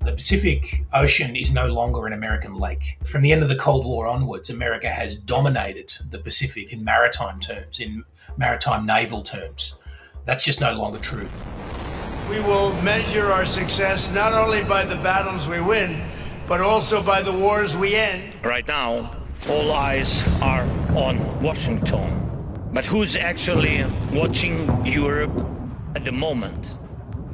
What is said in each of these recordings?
The Pacific Ocean is no longer an American lake. From the end of the Cold War onwards, America has dominated the Pacific in maritime terms, in maritime naval terms. That's just no longer true. We will measure our success not only by the battles we win, but also by the wars we end. Right now, all eyes are on Washington. But who's actually watching Europe at the moment?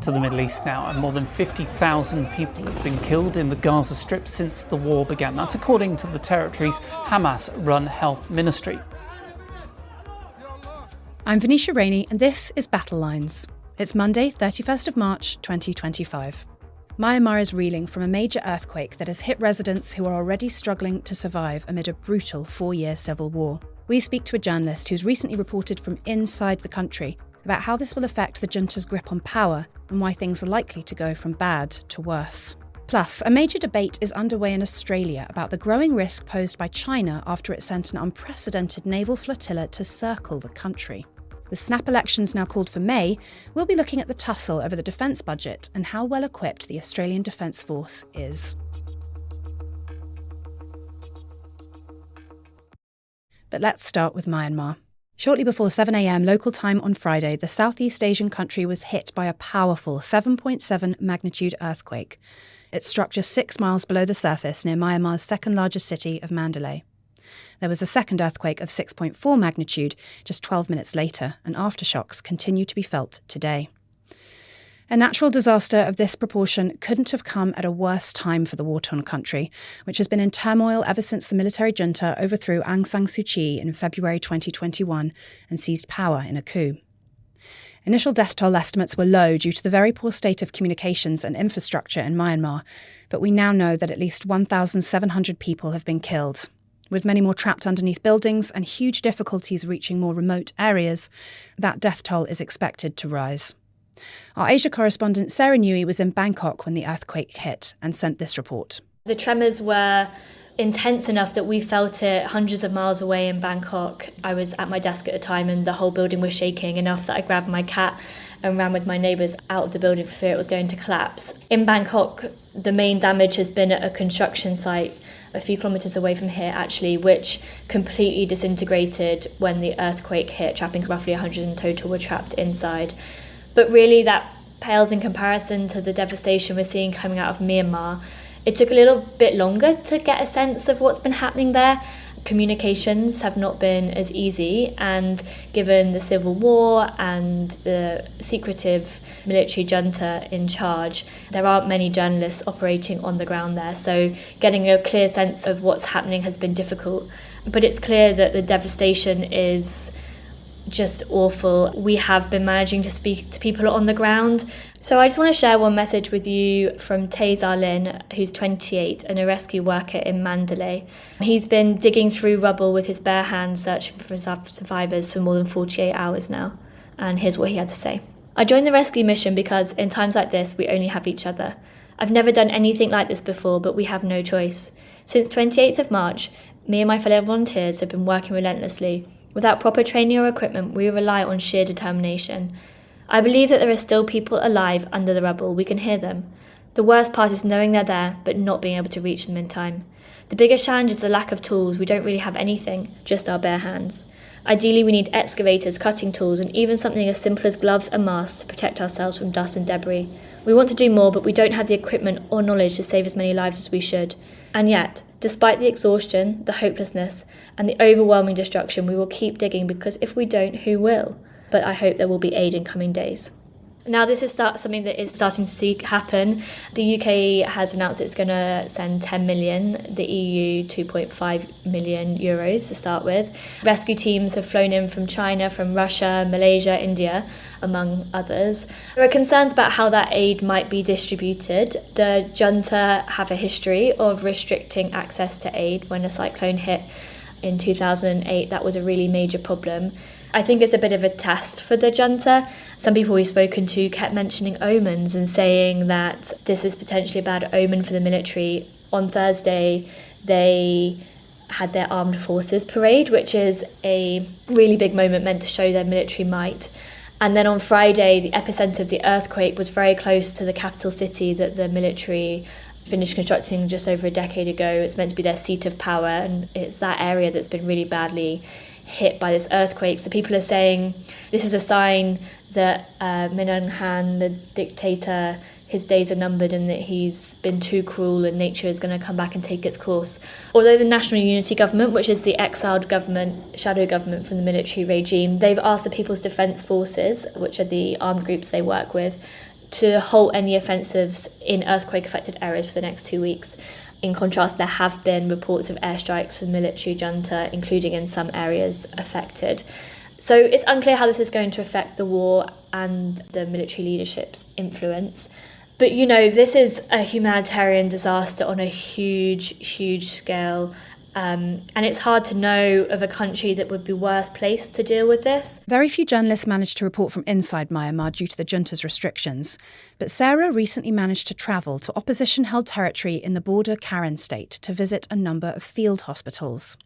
To the Middle East now, and more than 50,000 people have been killed in the Gaza Strip since the war began. That's according to the territory's Hamas-run health ministry. I'm Venetia Rainey, and this is Battlelines. It's Monday, 31st of March, 2025. Myanmar is reeling from a major earthquake that has hit residents who are already struggling to survive amid a brutal 4-year civil war. We speak to a journalist who's recently reported from inside the country about how this will affect the junta's grip on power and why things are likely to go from bad to worse. Plus, a major debate is underway in Australia about the growing risk posed by China after it sent an unprecedented naval flotilla to circle the country. With snap elections now called for May, we'll be looking at the tussle over the defence budget and how well equipped the Australian Defence Force is. But let's start with Myanmar. Shortly before 7 a.m. local time on Friday, the Southeast Asian country was hit by a powerful 7.7 magnitude earthquake. It struck just 6 miles below the surface near Myanmar's second largest city of Mandalay. There was a second earthquake of 6.4 magnitude just 12 minutes later, and aftershocks continue to be felt today. A natural disaster of this proportion couldn't have come at a worse time for the war-torn country, which has been in turmoil ever since the military junta overthrew Aung San Suu Kyi in February 2021 and seized power in a coup. Initial death toll estimates were low due to the very poor state of communications and infrastructure in Myanmar, but we now know that at least 1,700 people have been killed. With many more trapped underneath buildings and huge difficulties reaching more remote areas, that death toll is expected to rise. Our Asia correspondent Sarah Newey was in Bangkok when the earthquake hit and sent this report. The tremors were intense enough that we felt it hundreds of miles away in Bangkok. I was at my desk at the time and the whole building was shaking enough that I grabbed my cat and ran with my neighbours out of the building for fear it was going to collapse. In Bangkok, the main damage has been at a construction site a few kilometres away from here actually, which completely disintegrated when the earthquake hit, trapping roughly 100 in total were trapped inside. But really that pales in comparison to the devastation we're seeing coming out of Myanmar. It took a little bit longer to get a sense of what's been happening there. Communications have not been as easy, and given the civil war and the secretive military junta in charge, there aren't many journalists operating on the ground there. So getting a clear sense of what's happening has been difficult. But it's clear that the devastation is just awful. We have been managing to speak to people on the ground. So I just want to share one message with you from Tae Lin, who's 28 and a rescue worker in Mandalay. He's been digging through rubble with his bare hands, searching for survivors for more than 48 hours now. And here's what he had to say. I joined the rescue mission because in times like this, we only have each other. I've never done anything like this before, but we have no choice. Since 28th of March, me and my fellow volunteers have been working relentlessly. Without proper training or equipment, we rely on sheer determination. I believe that there are still people alive under the rubble. We can hear them. The worst part is knowing they're there, but not being able to reach them in time. The biggest challenge is the lack of tools. We don't really have anything, just our bare hands. Ideally, we need excavators, cutting tools, and even something as simple as gloves and masks to protect ourselves from dust and debris. We want to do more, but we don't have the equipment or knowledge to save as many lives as we should. And yet, despite the exhaustion, the hopelessness, and the overwhelming destruction, we will keep digging because if we don't, who will? But I hope there will be aid in coming days. Now, this is something that is starting to see happen. The UK has announced it's going to send 10 million, the EU 2.5 million euros to start with. Rescue teams have flown in from China, from Russia, Malaysia, India, among others. There are concerns about how that aid might be distributed. The junta have a history of restricting access to aid. When a cyclone hit in 2008, that was a really major problem. I think it's a bit of a test for the junta. Some people we've spoken to kept mentioning omens and saying that this is potentially a bad omen for the military. On Thursday, they had their armed forces parade, which is a really big moment meant to show their military might. And then on Friday, the epicenter of the earthquake was very close to the capital city that the military finished constructing just over a decade ago. It's meant to be their seat of power, and it's that area that's been really badly hit by this earthquake. So people are saying this is a sign that Min Aung Hlaing, the dictator, his days are numbered and that he's been too cruel and nature is going to come back and take its course. Although the National Unity Government, which is the exiled government, shadow government from the military regime, they've asked the People's Defence Forces, which are the armed groups they work with, to halt any offensives in earthquake-affected areas for the next 2 weeks. In contrast, there have been reports of airstrikes from the military junta, including in some areas affected. So it's unclear how this is going to affect the war and the military leadership's influence. But, you know, this is a humanitarian disaster on a huge, huge scale. And it's hard to know of a country that would be worse placed to deal with this. Very few journalists managed to report from inside Myanmar due to the junta's restrictions. But Sarah recently managed to travel to opposition-held territory in the border Karen state to visit a number of field hospitals.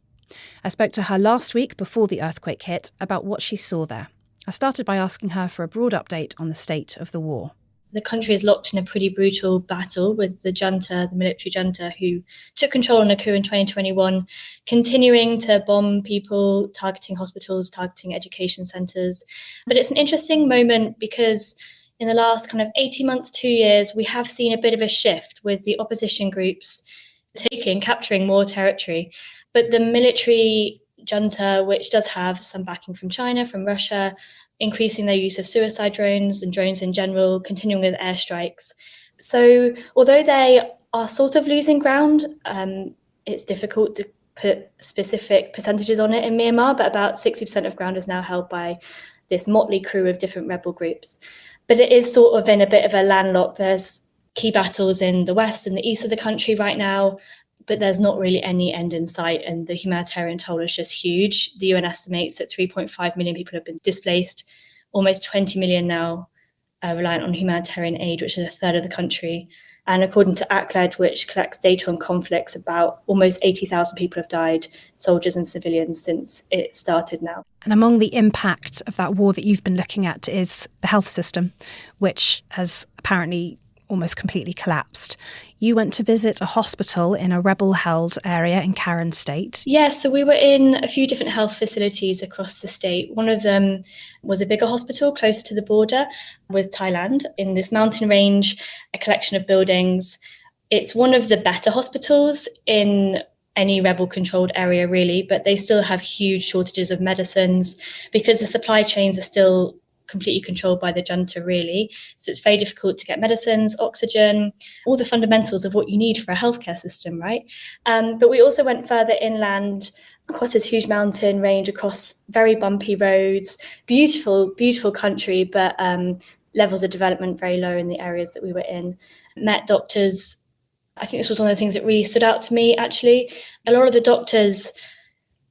I spoke to her last week before the earthquake hit about what she saw there. I started by asking her for a broad update on the state of the war. The country is locked in a pretty brutal battle with the junta, the military junta, who took control in a coup in 2021, continuing to bomb people, targeting hospitals, targeting education centres. But it's an interesting moment because in the last kind of 18 months, 2 years, we have seen a bit of a shift with the opposition groups capturing more territory. But the military junta, which does have some backing from China, from Russia, increasing their use of suicide drones and drones in general, continuing with airstrikes. So although they are sort of losing ground, it's difficult to put specific percentages on it in Myanmar, but about 60% of ground is now held by this motley crew of different rebel groups. But it is sort of in a bit of a landlocked. There's key battles in the west and the east of the country right now, but there's not really any end in sight, and the humanitarian toll is just huge. The UN estimates that 3.5 million people have been displaced, almost 20 million now reliant on humanitarian aid, which is a third of the country. And according to ACLED, which collects data on conflicts, about almost 80,000 people have died, soldiers and civilians, since it started now. And among the impact of that war that you've been looking at is the health system, which has apparently almost completely collapsed. You went to visit a hospital in a rebel-held area in Karen state. Yes, so we were in a few different health facilities across the state. One of them was a bigger hospital closer to the border with Thailand in this mountain range, a collection of buildings. It's one of the better hospitals in any rebel-controlled area, really, but they still have huge shortages of medicines because the supply chains are still completely controlled by the junta, really. So it's very difficult to get medicines, oxygen, all the fundamentals of what you need for a healthcare system, right? But we also went further inland across this huge mountain range, across very bumpy roads, beautiful, beautiful country, but levels of development very low in the areas that we were in. Met doctors. I think this was one of the things that really stood out to me, actually. A lot of the doctors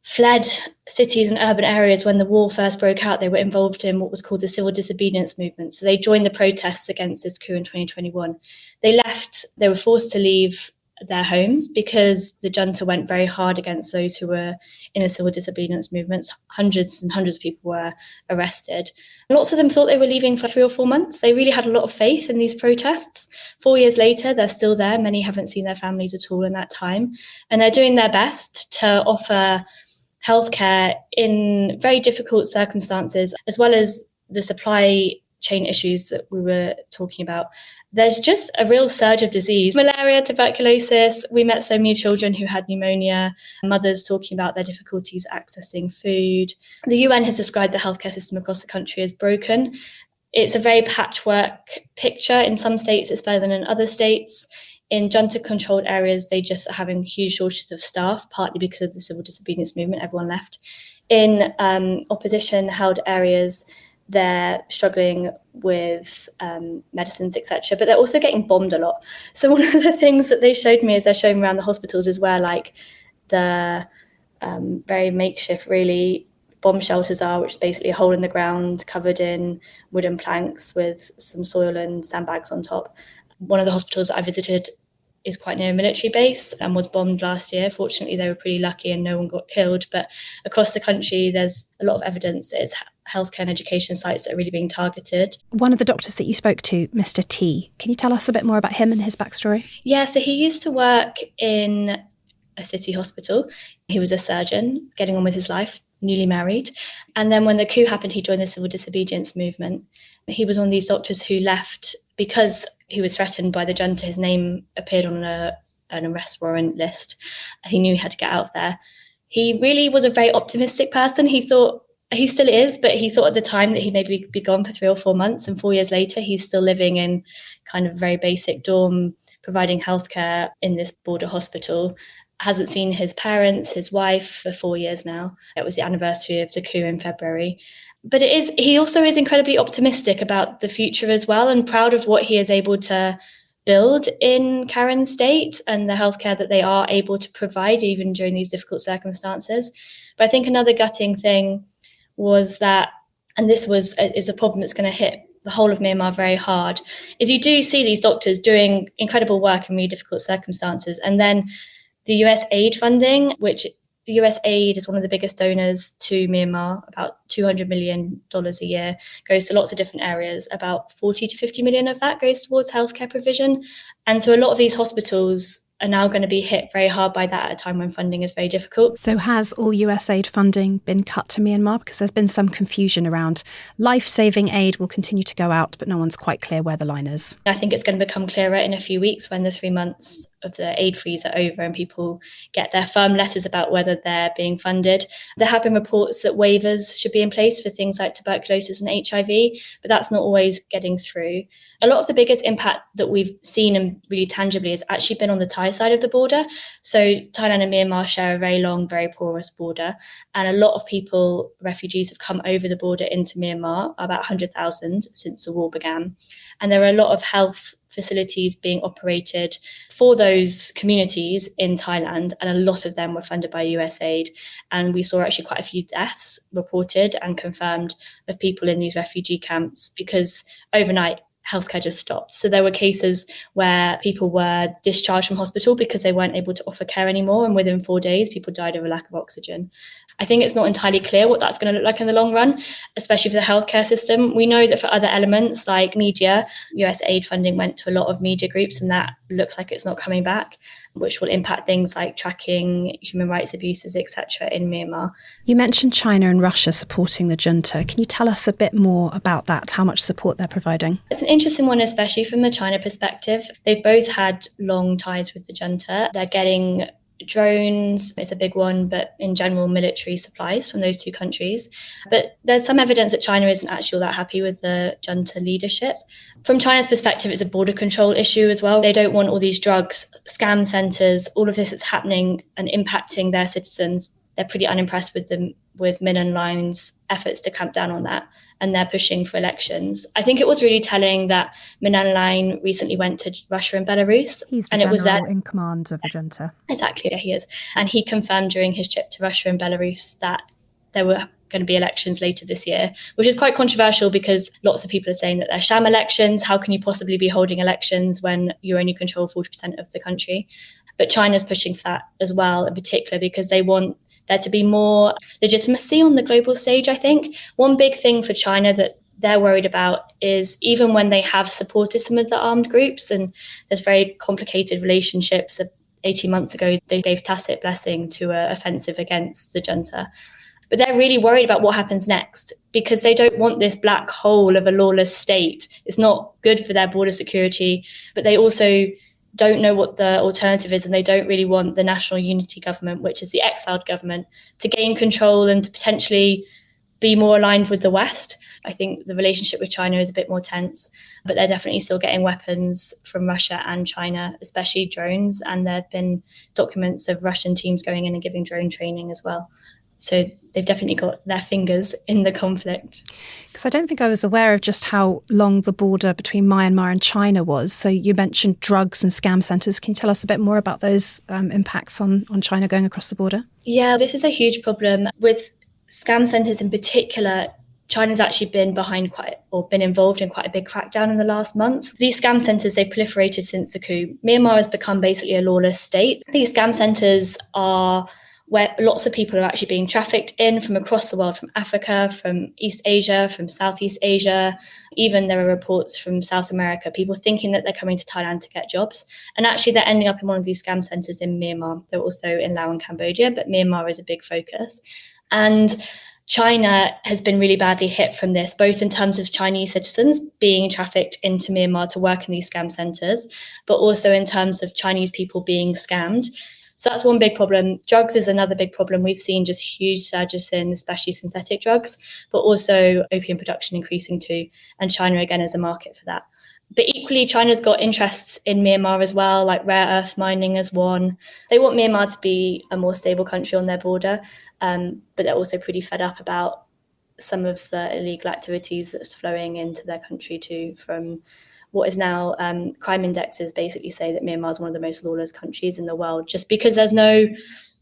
fled cities and urban areas when the war first broke out. They were involved in what was called the civil disobedience movement. So they joined the protests against this coup in 2021. They were forced to leave their homes because the junta went very hard against those who were in the civil disobedience movements. Hundreds and hundreds of people were arrested. Lots of them thought they were leaving for 3 or 4 months. They really had a lot of faith in these protests. 4 years later, they're still there. Many haven't seen their families at all in that time. And they're doing their best to offer healthcare in very difficult circumstances, as well as the supply chain issues that we were talking about. There's just a real surge of disease. Malaria, tuberculosis. We met so many children who had pneumonia, mothers talking about their difficulties accessing food. The UN has described the healthcare system across the country as broken. It's a very patchwork picture. In some states, it's better than in other states. In junta-controlled areas, they just are having huge shortages of staff, partly because of the civil disobedience movement. Everyone left. In opposition-held areas, they're struggling with medicines, etc. But they're also getting bombed a lot. So one of the things that they showed me as they're showing around the hospitals is where like the very makeshift, really, bomb shelters are, which is basically a hole in the ground covered in wooden planks with some soil and sandbags on top. One of the hospitals that I visited is quite near a military base and was bombed last year. Fortunately, they were pretty lucky and no one got killed. But across the country, there's a lot of evidence that it's healthcare and education sites that are really being targeted. One of the doctors that you spoke to, Mr. T, can you tell us a bit more about him and his backstory? Yeah, so he used to work in a city hospital. He was a surgeon, getting on with his life, newly married. And then when the coup happened, he joined the civil disobedience movement. He was one of these doctors who left because he was threatened by the junta. His name appeared on an arrest warrant list. He knew he had to get out of there. He really was a very optimistic person. He thought, he still is, but he thought at the time that he'd maybe be gone for 3 or 4 months, and 4 years later, he's still living in kind of very basic dorm, providing healthcare in this border hospital. Hasn't seen his parents, his wife for 4 years now. It was the anniversary of the coup in February. But he also is incredibly optimistic about the future as well, and proud of what he is able to build in Karen State and the healthcare that they are able to provide even during these difficult circumstances. But I think another gutting thing was that, and this is a problem that's going to hit the whole of Myanmar very hard, is you do see these doctors doing incredible work in really difficult circumstances. And then the US aid funding, which US aid is one of the biggest donors to Myanmar, about $200 million a year, goes to lots of different areas. About 40 to 50 million of that goes towards healthcare provision. And so a lot of these hospitals are now going to be hit very hard by that at a time when funding is very difficult. So has all US aid funding been cut to Myanmar? Because there's been some confusion around life-saving aid will continue to go out, but no one's quite clear where the line is. I think it's going to become clearer in a few weeks when the 3 months of the aid freeze are over and people get their firm letters about whether they're being funded. There have been reports that waivers should be in place for things like tuberculosis and HIV, but that's not always getting through. A lot of the biggest impact that we've seen and really tangibly has actually been on the Thai side of the border. So Thailand and Myanmar share a very long, very porous border, and a lot of people, refugees, have come over the border into Myanmar, about 100,000 since the war began. And there are a lot of health facilities being operated for those communities in Thailand, and a lot of them were funded by US aid. And we saw actually quite a few deaths reported and confirmed of people in these refugee camps because overnight healthcare just stopped. So there were cases where people were discharged from hospital because they weren't able to offer care anymore, and within 4 days people died of a lack of oxygen. I think it's not entirely clear what that's going to look like in the long run, especially for the healthcare system. We know that for other elements like media, US aid funding went to a lot of media groups, and that looks like it's not coming back, which will impact things like tracking human rights abuses, etc. in Myanmar. You mentioned China and Russia supporting the junta. Can you tell us a bit more about that, how much support they're providing? It's an interesting one, especially from the China perspective. They've both had long ties with the junta. They're getting drones is a big one, but in general, military supplies from those two countries. But there's some evidence that China isn't actually all that happy with the junta leadership. From China's perspective, it's a border control issue as well. They don't want all these drugs, scam centres, all of this that's happening and impacting their citizens. They're pretty unimpressed with Min Aung Hlaing's efforts to clamp down on that, and they're pushing for elections. I think it was really telling that Min Aung Hlaing recently went to Russia and Belarus. He's the and general it was there in command of the junta. Exactly, yeah, he is. And he confirmed during his trip to Russia and Belarus that there were going to be elections later this year, which is quite controversial because lots of people are saying that they're sham elections. How can you possibly be holding elections when you only control 40% of the country? But China's pushing for that as well, in particular, because they want there to be more legitimacy on the global stage, I think. One big thing for China that they're worried about is even when they have supported some of the armed groups, and there's very complicated relationships. 18 months ago, they gave tacit blessing to an offensive against the junta. But they're really worried about what happens next because they don't want this black hole of a lawless state. It's not good for their border security, but they also don't know what the alternative is, and they don't really want the National Unity Government, which is the exiled government, to gain control and to potentially be more aligned with the West. I think the relationship with China is a bit more tense, but they're definitely still getting weapons from Russia and China, especially drones, and there have been documents of Russian teams going in and giving drone training as well. So they've definitely got their fingers in the conflict. Because I don't think I was aware of just how long the border between Myanmar and China was. So you mentioned drugs and scam centres. Can you tell us a bit more about those impacts on China going across the border? Yeah, this is a huge problem. With scam centres in particular, China's actually been been involved in quite a big crackdown in the last month. These scam centres, they've proliferated since the coup. Myanmar has become basically a lawless state. These scam centres are where lots of people are actually being trafficked in from across the world, from Africa, from East Asia, from Southeast Asia. Even there are reports from South America, people thinking that they're coming to Thailand to get jobs. And actually they're ending up in one of these scam centres in Myanmar. They're also in Laos and Cambodia, but Myanmar is a big focus. And China has been really badly hit from this, both in terms of Chinese citizens being trafficked into Myanmar to work in these scam centres, but also in terms of Chinese people being scammed. So that's one big problem. Drugs is another big problem. We've seen just huge surges in especially synthetic drugs, but also opium production increasing too. And China, again, is a market for that. But equally, China's got interests in Myanmar as well, like rare earth mining as one. They want Myanmar to be a more stable country on their border, but they're also pretty fed up about some of the illegal activities that's flowing into their country too, from what is now crime indexes basically say that Myanmar is one of the most lawless countries in the world, just because there's no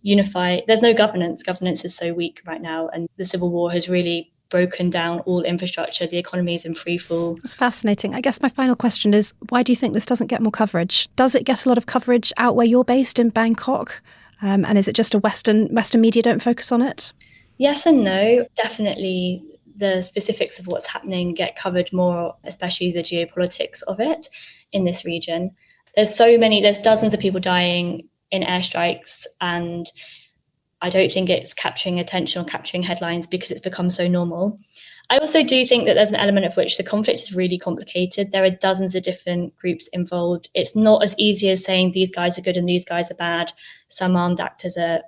governance. Governance is so weak right now, and the civil war has really broken down all infrastructure. The economy is in free fall. It's fascinating. I guess my final question is, why do you think this doesn't get more coverage? Does it get a lot of coverage out where you're based in Bangkok? And is it just a Western media don't focus on it? Yes and no. Definitely the specifics of what's happening get covered more, especially the geopolitics of it in this region. There's dozens of people dying in airstrikes, and I don't think it's capturing attention or capturing headlines because it's become so normal. I also do think that there's an element of which the conflict is really complicated. There are dozens of different groups involved. It's not as easy as saying these guys are good and these guys are bad. Some armed actors they're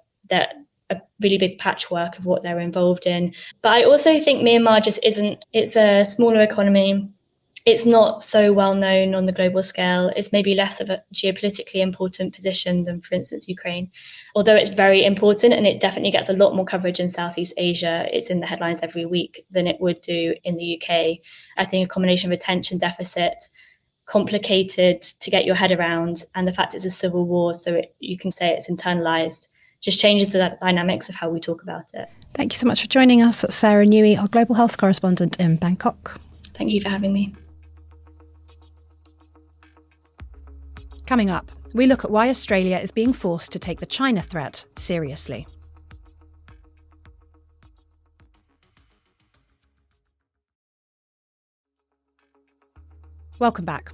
a really big patchwork of what they're involved in. But I also think Myanmar just it's a smaller economy. It's not so well known on the global scale. It's maybe less of a geopolitically important position than, for instance, Ukraine. Although it's very important and it definitely gets a lot more coverage in Southeast Asia. It's in the headlines every week than it would do in the UK. I think a combination of attention deficit, complicated to get your head around, and the fact it's a civil war, so you can say it's internalized, just changes the dynamics of how we talk about it. Thank you so much for joining us, Sarah Newey, our global health correspondent in Bangkok. Thank you for having me. Coming up, we look at why Australia is being forced to take the China threat seriously. Welcome back.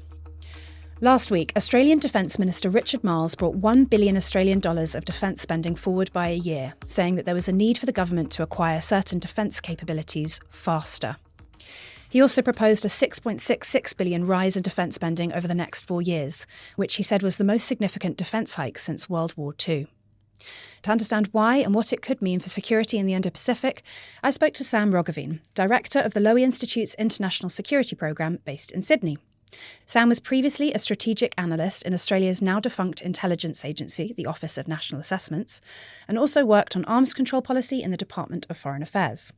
Last week, Australian Defence Minister Richard Marles brought $1 billion Australian of defence spending forward by a year, saying that there was a need for the government to acquire certain defence capabilities faster. He also proposed a $6.66 billion rise in defence spending over the next 4 years, which he said was the most significant defence hike since World War II. To understand why and what it could mean for security in the Indo-Pacific, I spoke to Sam Roggeveen, director of the Lowy Institute's International Security Programme based in Sydney. Sam was previously a strategic analyst in Australia's now-defunct intelligence agency, the Office of National Assessments, and also worked on arms control policy in the Department of Foreign Affairs.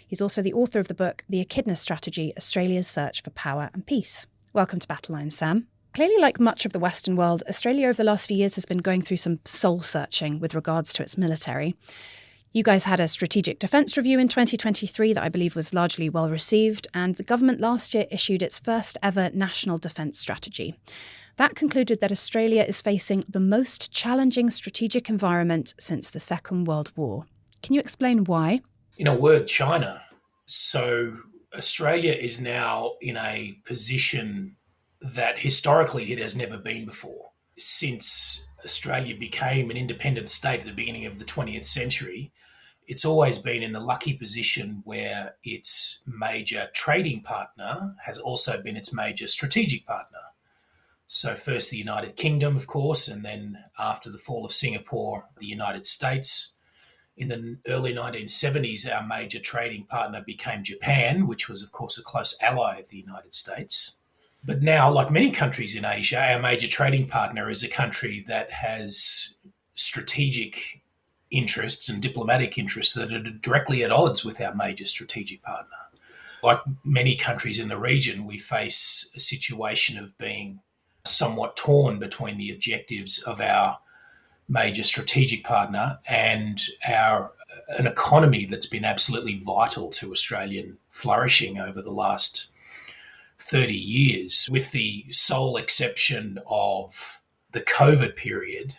He's also the author of the book The Echidna Strategy, Australia's Search for Power and Peace. Welcome to Battlelines, Sam. Clearly, like much of the Western world, Australia over the last few years has been going through some soul-searching with regards to its military. You guys had a strategic defence review in 2023 that I believe was largely well received, and the government last year issued its first ever national defence strategy. That concluded that Australia is facing the most challenging strategic environment since the Second World War. Can you explain why? In a word, China. So Australia is now in a position that historically it has never been before. Since Australia became an independent state at the beginning of the 20th century, it's always been in the lucky position where its major trading partner has also been its major strategic partner. So first the United Kingdom, of course, and then after the fall of Singapore, the United States. In the early 1970s, our major trading partner became Japan, which was, of course, a close ally of the United States. But now, like many countries in Asia, our major trading partner is a country that has strategic interests and diplomatic interests that are directly at odds with our major strategic partner. Like many countries in the region, we face a situation of being somewhat torn between the objectives of our major strategic partner and an economy that's been absolutely vital to Australian flourishing over the last 30 years. With the sole exception of the COVID period,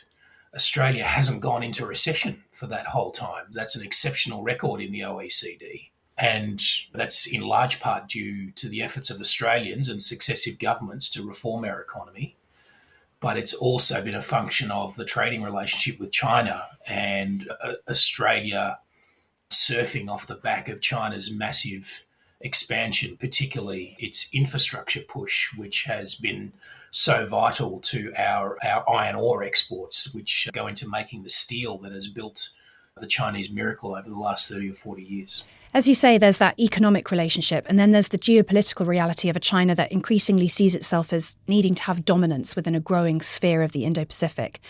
Australia hasn't gone into recession for that whole time. That's an exceptional record in the OECD. And that's in large part due to the efforts of Australians and successive governments to reform our economy. But it's also been a function of the trading relationship with China and Australia surfing off the back of China's massive expansion, particularly its infrastructure push, which has been so vital to our iron ore exports, which go into making the steel that has built the Chinese miracle over the last 30 or 40 years. As you say, there's that economic relationship, and then there's the geopolitical reality of a China that increasingly sees itself as needing to have dominance within a growing sphere of the Indo-Pacific.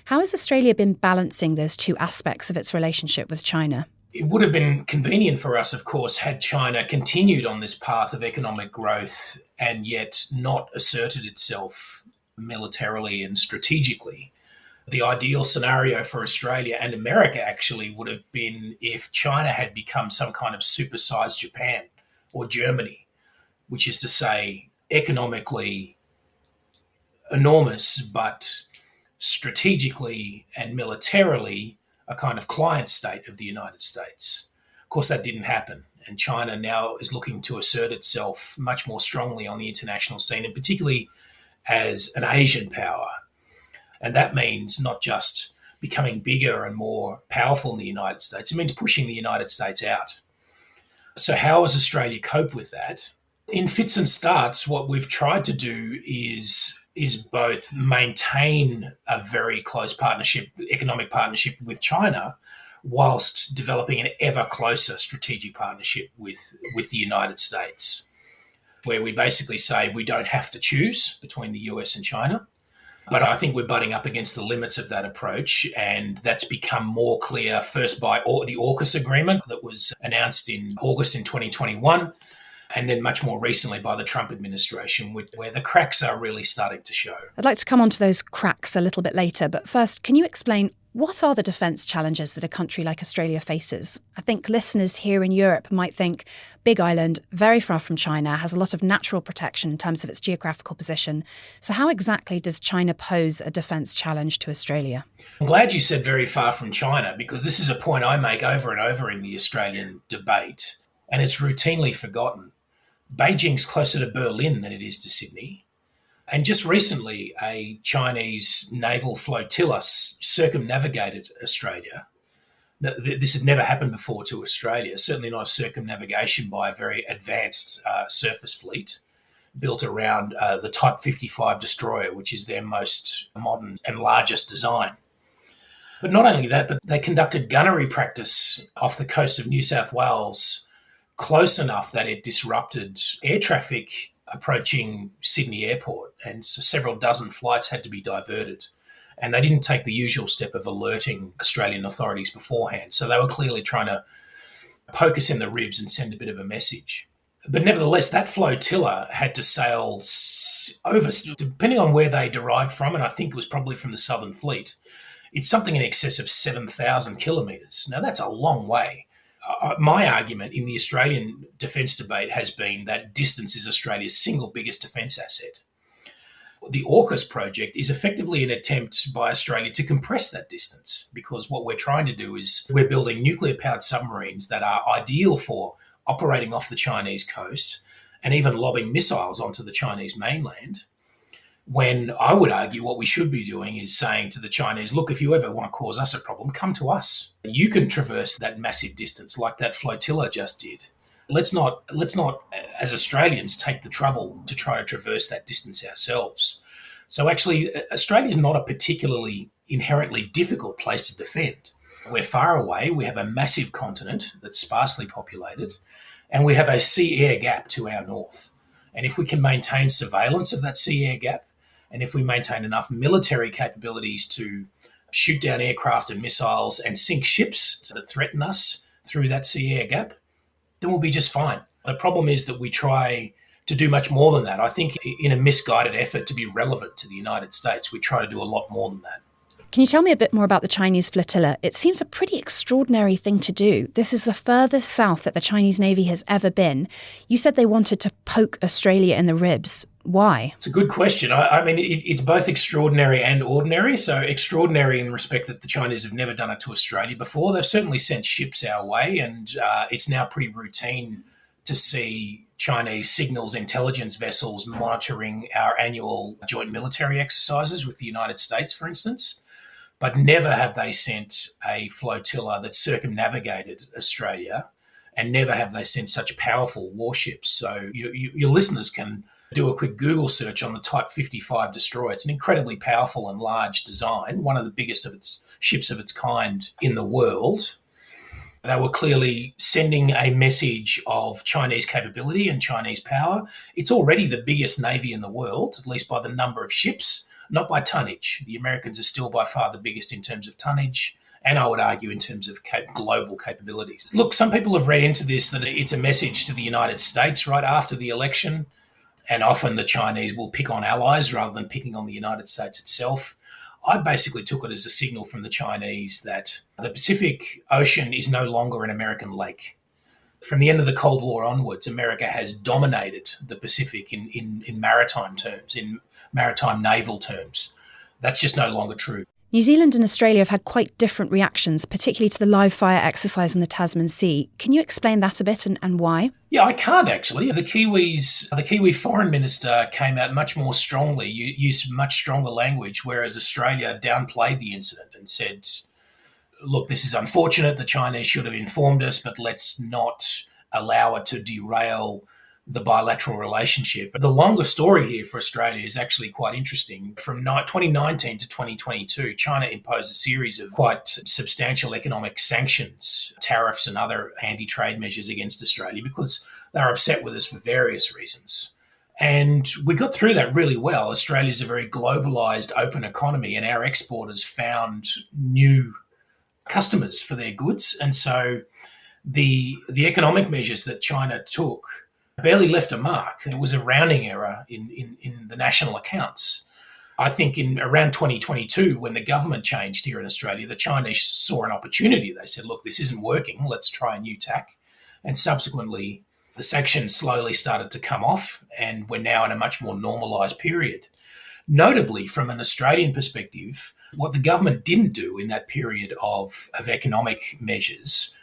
How has Australia been balancing those two aspects of its relationship with China? It would have been convenient for us, of course, had China continued on this path of economic growth and yet not asserted itself militarily and strategically. The ideal scenario for Australia and America actually would have been if China had become some kind of supersized Japan or Germany, which is to say economically enormous, but strategically and militarily a kind of client state of the United States. Of course, that didn't happen. And China now is looking to assert itself much more strongly on the international scene, and particularly as an Asian power. And that means not just becoming bigger and more powerful in the United States, it means pushing the United States out. So how has Australia coped with that? In fits and starts, what we've tried to do is both maintain a very close partnership, economic partnership with China, whilst developing an ever closer strategic partnership with the United States, where we basically say we don't have to choose between the US and China. But I think we're butting up against the limits of that approach, and that's become more clear first by the AUKUS agreement that was announced in August in 2021, and then much more recently by the Trump administration, where the cracks are really starting to show. I'd like to come on to those cracks a little bit later, but first, can you explain what are the defence challenges that a country like Australia faces? I think listeners here in Europe might think big island, very far from China, has a lot of natural protection in terms of its geographical position. So how exactly does China pose a defence challenge to Australia? I'm glad you said very far from China, because this is a point I make over and over in the Australian debate, and it's routinely forgotten. Beijing's closer to Berlin than it is to Sydney. And just recently, a Chinese naval flotilla circumnavigated Australia. This had never happened before to Australia, certainly not a circumnavigation by a very advanced surface fleet built around the Type 55 destroyer, which is their most modern and largest design. But not only that, but they conducted gunnery practice off the coast of New South Wales close enough that it disrupted air traffic approaching Sydney Airport, and so several dozen flights had to be diverted. And they didn't take the usual step of alerting Australian authorities beforehand. So they were clearly trying to poke us in the ribs and send a bit of a message. But nevertheless, that flotilla had to sail over, depending on where they derived from, and I think it was probably from the Southern Fleet, it's something in excess of 7,000 kilometres. Now, that's a long way. My argument in the Australian defence debate has been that distance is Australia's single biggest defence asset. The AUKUS project is effectively an attempt by Australia to compress that distance, because what we're trying to do is we're building nuclear-powered submarines that are ideal for operating off the Chinese coast and even lobbing missiles onto the Chinese mainland, when I would argue what we should be doing is saying to the Chinese, look, if you ever want to cause us a problem, come to us. You can traverse that massive distance like that flotilla just did. Let's not, as Australians, take the trouble to try to traverse that distance ourselves. So actually, Australia is not a particularly inherently difficult place to defend. We're far away. We have a massive continent that's sparsely populated, and we have a sea-air gap to our north. And if we can maintain surveillance of that sea-air gap, and if we maintain enough military capabilities to shoot down aircraft and missiles and sink ships that threaten us through that sea-air gap, then we'll be just fine. The problem is that we try to do much more than that. I think in a misguided effort to be relevant to the United States, we try to do a lot more than that. Can you tell me a bit more about the Chinese flotilla? It seems a pretty extraordinary thing to do. This is the furthest south that the Chinese Navy has ever been. You said they wanted to poke Australia in the ribs. Why? It's a good question. I mean, it's both extraordinary and ordinary. So extraordinary in respect that the Chinese have never done it to Australia before. They've certainly sent ships our way, and it's now pretty routine to see Chinese signals intelligence vessels monitoring our annual joint military exercises with the United States, for instance. But never have they sent a flotilla that circumnavigated Australia, and never have they sent such powerful warships. So your listeners can do a quick Google search on the Type 55 destroyer. It's an incredibly powerful and large design, one of the biggest of its ships of its kind in the world. They were clearly sending a message of Chinese capability and Chinese power. It's already the biggest navy in the world, at least by the number of ships, not by tonnage. The Americans are still by far the biggest in terms of tonnage, and I would argue in terms of global capabilities. Look, some people have read into this that it's a message to the United States right after the election, and often the Chinese will pick on allies rather than picking on the United States itself. I basically took it as a signal from the Chinese that the Pacific Ocean is no longer an American lake. From the end of the Cold War onwards, America has dominated the Pacific in maritime terms, in maritime naval terms. That's just no longer true. New Zealand and Australia have had quite different reactions, particularly to the live fire exercise in the Tasman Sea. Can you explain that a bit and why? Yeah, I can't actually. The Kiwi foreign minister came out much more strongly, used much stronger language, whereas Australia downplayed the incident and said, look, this is unfortunate. The Chinese should have informed us, but let's not allow it to derail the bilateral relationship. The longer story here for Australia is actually quite interesting. From 2019 to 2022, China imposed a series of quite substantial economic sanctions, tariffs and other anti-trade measures against Australia because they were upset with us for various reasons. And we got through that really well. Australia's a very globalised, open economy, and our exporters found new customers for their goods. And so the economic measures that China took barely left a mark. It was a rounding error in the national accounts. I think in around 2022, when the government changed here in Australia, the Chinese saw an opportunity. They said, look, this isn't working. Let's try a new tack. And subsequently, the sanctions slowly started to come off, and we're now in a much more normalised period. Notably, from an Australian perspective, what the government didn't do in that period of economic measures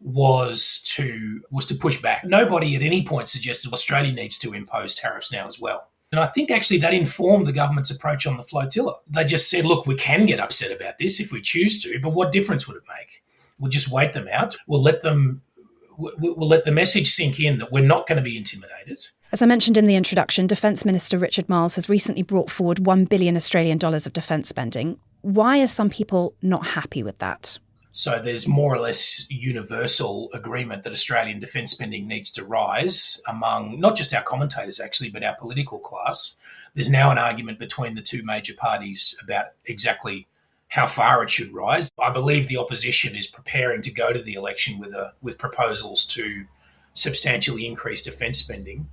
was to push back. Nobody at any point suggested Australia needs to impose tariffs now as well. And I think actually that informed the government's approach on the flotilla. They just said, look, we can get upset about this if we choose to, but what difference would it make? We'll just wait them out. We'll let the message sink in that we're not going to be intimidated. As I mentioned in the introduction, Defence Minister Richard Marles has recently brought forward $1 billion Australian dollars of defence spending. Why are some people not happy with that? So there's more or less universal agreement that Australian defence spending needs to rise among not just our commentators, actually, but our political class. There's now an argument between the two major parties about exactly how far it should rise. I believe the opposition is preparing to go to the election with proposals to substantially increase defence spending.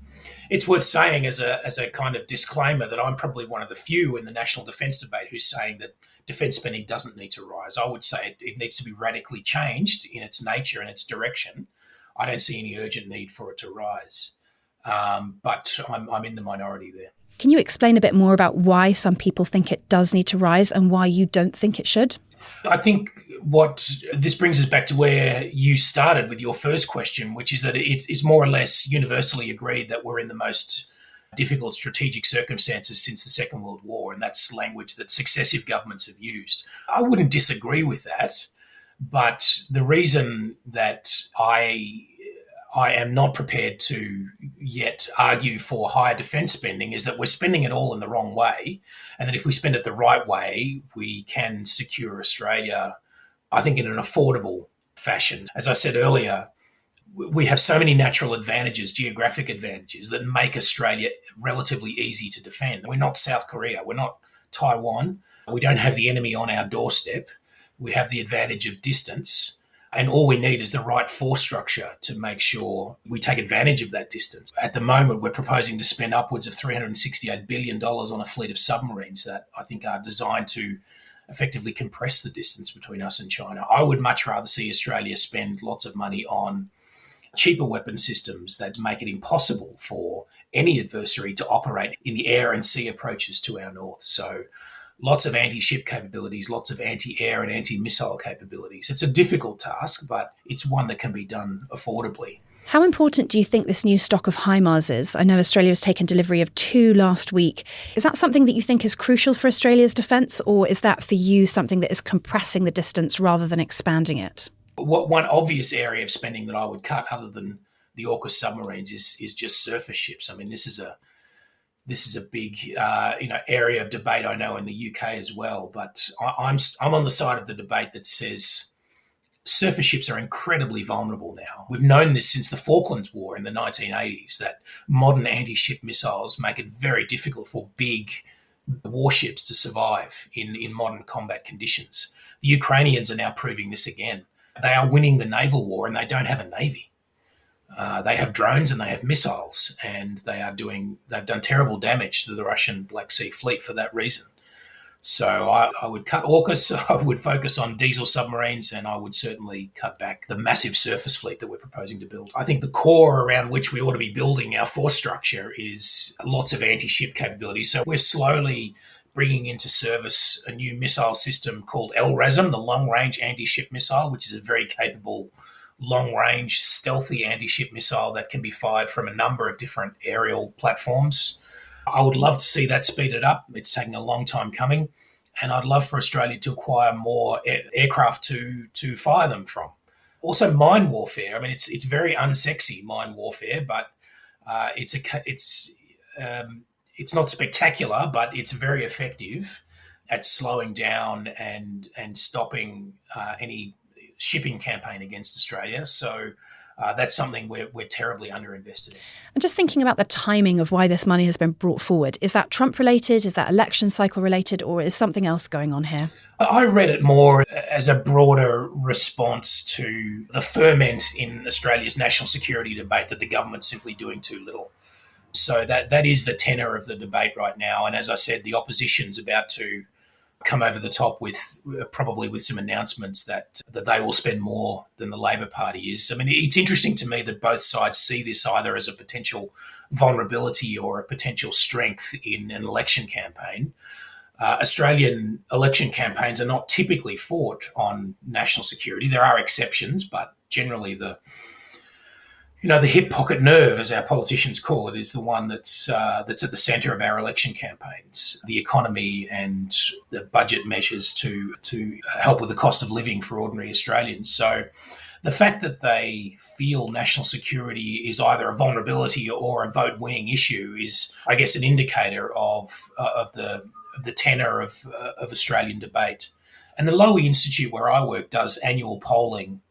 It's worth saying as a kind of disclaimer that I'm probably one of the few in the national defence debate who's saying that defence spending doesn't need to rise. I would say it needs to be radically changed in its nature and its direction. I don't see any urgent need for it to rise, but I'm in the minority there. Can you explain a bit more about why some people think it does need to rise and why you don't think it should? I think what this brings us back to where you started with your first question, which is that it's more or less universally agreed that we're in the most difficult strategic circumstances since the Second World War, and that's language that successive governments have used. I wouldn't disagree with that, but the reason that I am not prepared to yet argue for higher defence spending is that we're spending it all in the wrong way, and that if we spend it the right way, we can secure Australia, I think, in an affordable fashion. As I said earlier, we have so many natural advantages, geographic advantages, that make Australia relatively easy to defend. We're not South Korea. We're not Taiwan. We don't have the enemy on our doorstep. We have the advantage of distance. And all we need is the right force structure to make sure we take advantage of that distance. At the moment, we're proposing to spend upwards of $368 billion on a fleet of submarines that I think are designed to effectively compress the distance between us and China. I would much rather see Australia spend lots of money on cheaper weapon systems that make it impossible for any adversary to operate in the air and sea approaches to our north. So lots of anti-ship capabilities, lots of anti-air and anti-missile capabilities. It's a difficult task, but it's one that can be done affordably. How important do you think this new stock of HIMARS is? I know Australia has taken delivery of 2 last week. Is that something that you think is crucial for Australia's defence, or is that for you something that is compressing the distance rather than expanding it? One obvious area of spending that I would cut, other than the AUKUS submarines, is just surface ships. I mean, this is a big area of debate, I know, in the UK as well. But I'm on the side of the debate that says surface ships are incredibly vulnerable now. We've known this since the Falklands War in the 1980s, that modern anti-ship missiles make it very difficult for big warships to survive in modern combat conditions. The Ukrainians are now proving this again. They are winning the naval war and they don't have a navy. They have drones and they have missiles, and they've done terrible damage to the Russian Black Sea Fleet for that reason. So I would cut AUKUS, I would focus on diesel submarines, and I would certainly cut back the massive surface fleet that we're proposing to build. I think the core around which we ought to be building our force structure is lots of anti-ship capability. So we're slowly bringing into service a new missile system called LRASM, the long-range anti-ship missile, which is a very capable long-range stealthy anti-ship missile that can be fired from a number of different aerial platforms. I would love to see that speeded up. It's taking a long time coming, and I'd love for Australia to acquire more aircraft to fire them from. Also, mine warfare. I mean, it's very unsexy, mine warfare, but it's not spectacular, but it's very effective at slowing down and stopping any shipping campaign against Australia. So that's something we're terribly underinvested in. And just thinking about the timing of why this money has been brought forward, is that Trump related, is that election cycle related, or is something else going on here? I read it more as a broader response to the ferment in Australia's national security debate that the government's simply doing too little. So that is the tenor of the debate right now. And as I said, the opposition's about to come over the top with probably with some announcements that they will spend more than the Labor Party is. I mean, it's interesting to me that both sides see this either as a potential vulnerability or a potential strength in an election campaign. Australian election campaigns are not typically fought on national security. There are exceptions, but generally the hip pocket nerve, as our politicians call it, is the one that's at the centre of our election campaigns. The economy and the budget measures to help with the cost of living for ordinary Australians. So the fact that they feel national security is either a vulnerability or a vote-winning issue is, I guess, an indicator of the tenor of Australian debate. And the Lowy Institute, where I work, does annual polling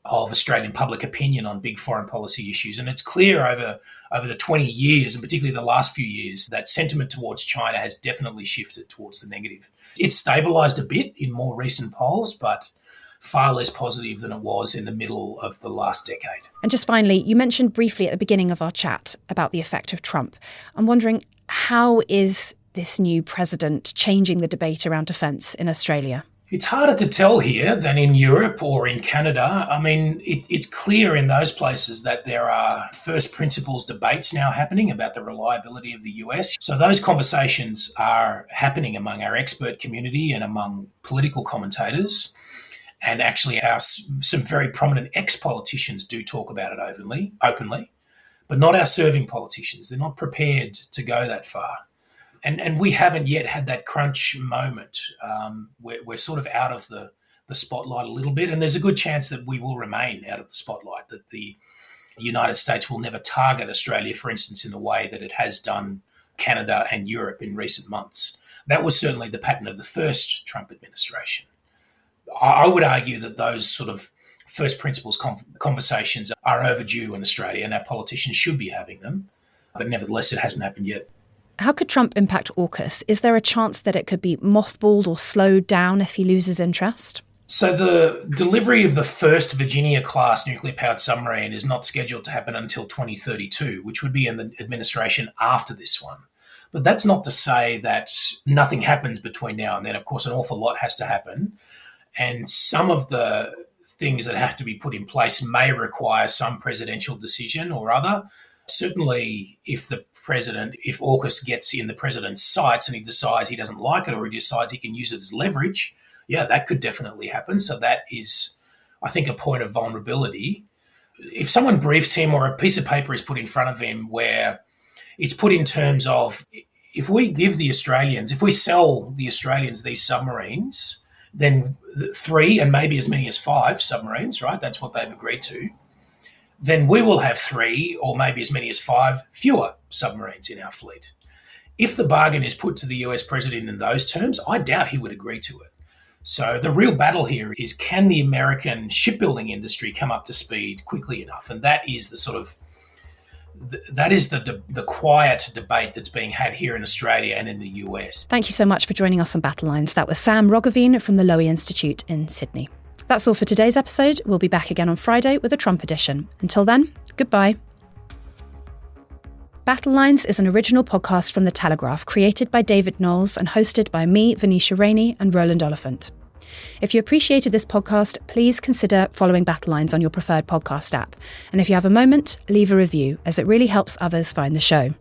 of Australian public opinion on big foreign policy issues. And it's clear over the 20 years, and particularly the last few years, that sentiment towards China has definitely shifted towards the negative. It's stabilised a bit in more recent polls, but far less positive than it was in the middle of the last decade. And just finally, you mentioned briefly at the beginning of our chat about the effect of Trump. I'm wondering, how is this new president changing the debate around defence in Australia? It's harder to tell here than in Europe or in Canada. I mean, it's clear in those places that there are first principles debates now happening about the reliability of the US. So those conversations are happening among our expert community and among political commentators. And actually, some very prominent ex-politicians do talk about it openly, but not our serving politicians. They're not prepared to go that far. And we haven't yet had that crunch moment. We're sort of out of the spotlight a little bit, and there's a good chance that we will remain out of the spotlight, that the United States will never target Australia, for instance, in the way that it has done Canada and Europe in recent months. That was certainly the pattern of the first Trump administration. I would argue that those sort of first principles conversations are overdue in Australia, and our politicians should be having them, but nevertheless, it hasn't happened yet. How could Trump impact AUKUS? Is there a chance that it could be mothballed or slowed down if he loses interest? So the delivery of the first Virginia-class nuclear-powered submarine is not scheduled to happen until 2032, which would be in the administration after this one. But that's not to say that nothing happens between now and then. Of course, an awful lot has to happen. And some of the things that have to be put in place may require some presidential decision or other. Certainly, if AUKUS gets in the president's sights and he decides he doesn't like it, or he decides he can use it as leverage, yeah, that could definitely happen. So that is, I think, a point of vulnerability. If someone briefs him or a piece of paper is put in front of him where it's put in terms of, if we sell the Australians these submarines, then 3 and maybe as many as 5 submarines, right? That's what they've agreed to. Then we will have 3 or maybe as many as 5 fewer submarines in our fleet. If the bargain is put to the US president in those terms, I doubt he would agree to it. So the real battle here is, can the American shipbuilding industry come up to speed quickly enough? And that is the quiet debate that's being had here in Australia and in the US. Thank you so much for joining us on Battlelines. That was Sam Roggeveen from the Lowy Institute in Sydney. That's all for today's episode. We'll be back again on Friday with a Trump edition. Until then, goodbye. Battlelines is an original podcast from The Telegraph, created by David Knowles and hosted by me, Venetia Rainey, and Roland Oliphant. If you appreciated this podcast, please consider following Battlelines on your preferred podcast app. And if you have a moment, leave a review, as it really helps others find the show.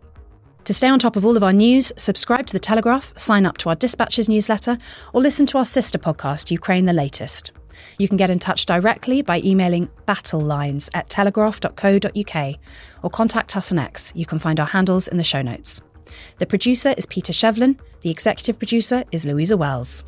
To stay on top of all of our news, subscribe to The Telegraph, sign up to our Dispatches newsletter, or listen to our sister podcast, Ukraine the Latest. You can get in touch directly by emailing battlelines@telegraph.co.uk or contact us on X. You can find our handles in the show notes. The producer is Peter Shevlin. The executive producer is Louisa Wells.